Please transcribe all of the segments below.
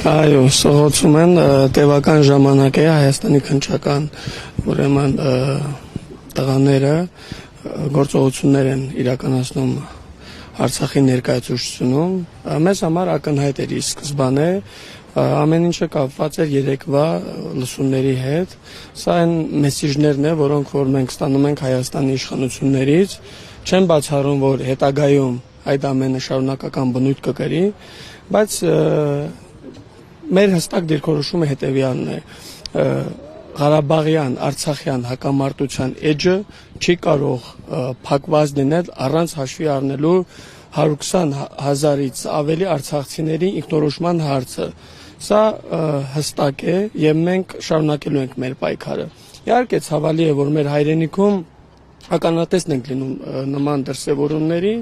Այո, սողոցում են տևական ժամանակ է Հայաստանի քննչական ուրեմն տղաները գործողություններ են իրականացնում Արցախի ներկայացուցչությունում, մեզ համար ակնհայտ էր ի սկզբանե, ամեն ինչը կապված էր երեկվա լսումների հետ, սա այն մեսիջներն է, որոնք որ մենք ստանում ենք Հայաստանի իշխանություններից, չեմ բացառում, որ հետագայում այդ ամենը շարունակական բնույթ կկրի, բայց մեր հստակ դիրքորոշումը հետևյալն է, Ղարաբաղյան, Արցախյան հակամարտության էջը չի կարող փակված լինել առանց հաշվի առնելու 120,000-ից ավելի արցախցիների ինքնորոշման հարցը։ Սա հստակ է եւ մենք շարունակելու ենք մեր պայքարը։ Իհարկե ցավալի է, որ մեր հայրենիքում ականատեսն ենք լինում նման դրսևորումների,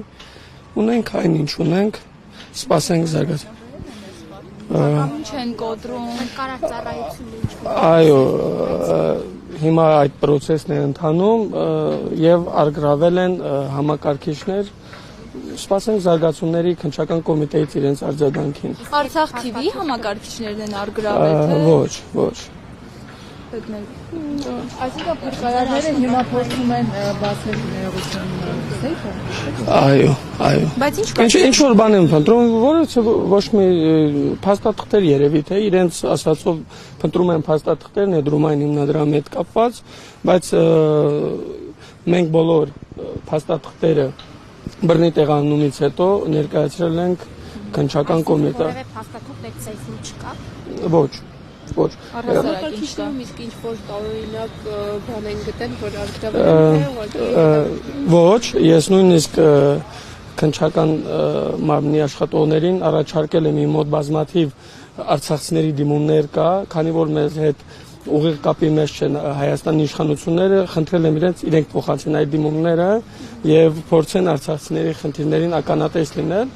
ունենք այն ինչ ունենք, սպասենք զարգացում։ Ինչ են կոտրում, կարար ծառայություն Այո, հիմա այդ process-ն է ընթանում եւ արգրավել են համակարգիչներ, սպասենք զարգացումների քննչական կոմիտեից իրենց արձագանքին։ Արցախ TV համակարգիչներն են արգրավել, թե Ոչ։ Այսինքն փրկարարները հիմա փորձում են բացել ներողության սեյֆը։ Այո։ Բայց ինչ որ բան են փնտրում, որը ոչ մի փաստաթղթեր երևի թե իրենց ասածով փնտրում են փաստաթղթեր ներդրումային հիմնադրամի հետ կապված, բայց մենք բոլոր փաստաթղթերը բռնի տեղանումից հետո ներկայացրել ենք քննչական կոմիտե։ Որևէ փաստաթուղթ այդ սեյֆում չկա։ Ոչ։ Համակարգիչներում իսկ ինչ-որ տարօրինակ բան են գտել, որ արգրավել է։ Ոչ, ես նույնիսկ քննչական մարմնի աշխատողներին առաջարկել եմ իմ մոտ բազմաթիվ արցախցիների դիմումներ կա, քանի որ մեզ հետ ուղիղ կապի մեջ չեն Հայաստանի իշխանությունները, խնդրել եմ իրենք փոխանցեն այդ դիմումները եւ փորձեն արցախցիների խնդիրներին ականատես լինել,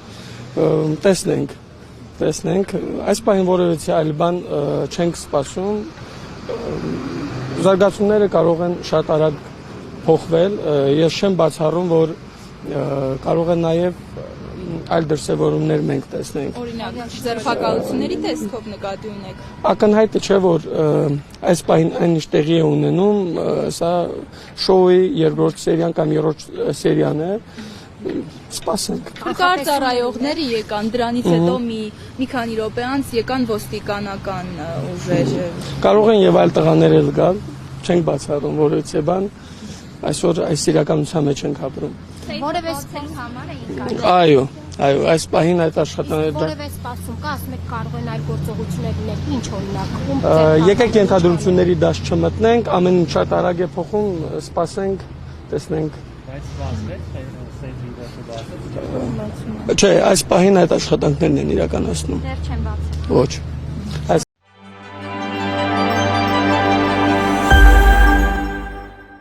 տեսնենք, այս պահին որևէ այլ բան չենք սպասում, զարգացումները կարող են շատ արագ փոխվել, ես չեմ բացառում, որ կարող է նաև այլ դրսևորումներ մենք տեսնենք։ Օրինակ, ձերբակալությունների տեսքով նկատի ունեք։ Ակնհայտ չէ, որ այս պահին այն ինչ տեղի է ունենում, սա շոուի երկրորդ սերիան կամ երրորդ սերիան է, սպասենք։ Կար ծառայողները եկան, դրանից հետո մի քանի րոպե անց եկան ոստիկանական ուժեր։ Կարող են եւ այլ տղաներ էլ գալ, չենք բացառում որևէ բան, այսօր այս իրականության մեջ ենք ապրում։ Որևէ սպասում համար է եկել։ Այո, այս պահին այդ աշխատանքները Որևէ սպասում կա, ասում եք կարող են այլ գործողություններ լինել, ինչ օրինակ։ Եկեք ենթադրությունների դաշ չմտնենք, ամեն ինչ շատ արագ է փոխում, սպասենք, տեսնենք։ Չէ, այս պահին այդ աշխատանքներն են իրականացնում։ Դեռ չեն բացել։ Ոչ։